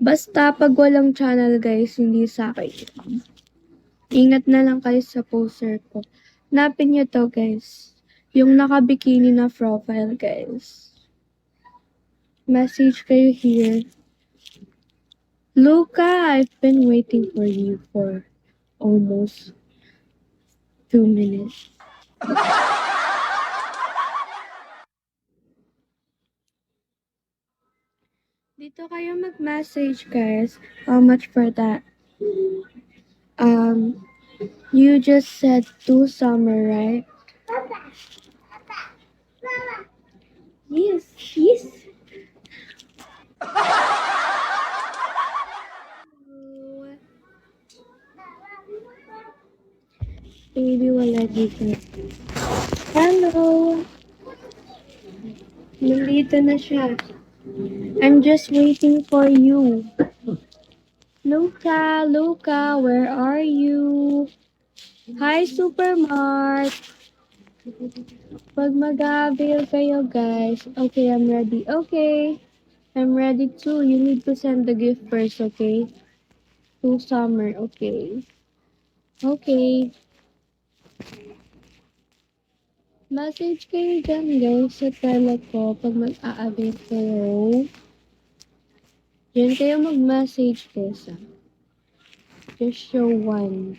Basta 'pag walang channel guys, hindi sa'kin. Ingat na lang kayo sa poster ko. Hanapin niyo 'to guys, yung naka-bikini na profile guys. Message kayo here. Luca, I've been waiting for you for almost 2 minutes. Dito kayo mag-message guys. How much for that? You just said 2 summer, right? Yes, yes. Baby, wala dito. Hello! Nandito na siya. I'm just waiting for you. Luca, Luca, where are you? Hi, Supermart! Pag mag-avail kayo, guys. Okay, I'm ready. Okay. I'm ready too. You need to send the gift first, okay? To summer, okay? Okay. Message kayo dyan, guys, sa tele ko pag mag-a-avail kayo. Diyan kayo mag-message, guys, ah. Just show one.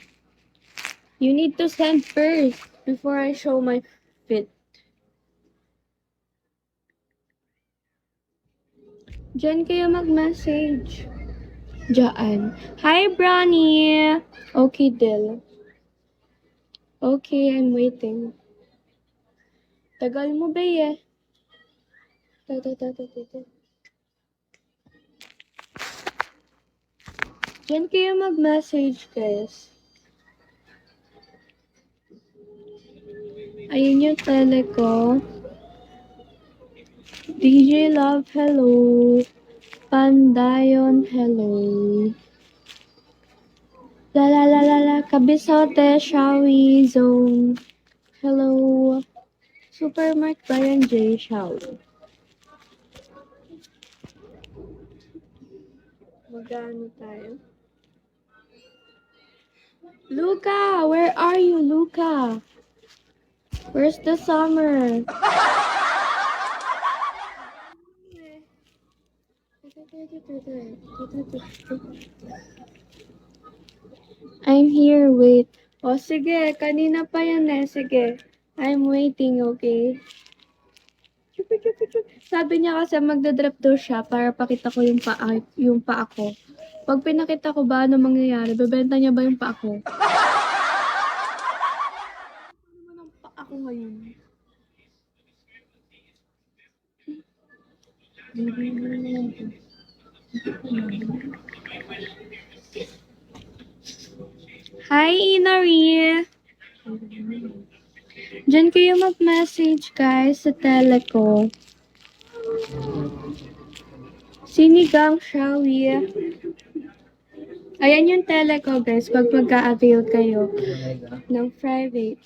You need to send first before I show my fit. Diyan kayo mag-message. Diyan. Hi, Bronny! Okay, Dill. Okay, I'm waiting. Tagal mo ba eh? Diyan kayo mag-message, guys. Ayun yung tele ko. DJ Love, hello. Pandayon, hello. La la la la la, Kabisote, Shawi, Zone. Hello. Supermark ba yan, J. Shawi? Magano tayo? Luca, where are you, Luca? Where's the summer? I'm here, wait. O sige, kanina pa yan eh, sige. I'm waiting, okay? Sabi niya kasi magdadrop daw siya para pakita ko yung paa ko. Pag pinakita ko ba, ano mangyayari? Bebenta niya ba yung paa ko? Ano naman ang paa ko ngayon? Hi, Inari! Diyan kayo mag-message, guys, sa tele ko. Sinigang Shawi. Ayan yung tele ko, guys, pag mag-a-avail kayo ng private.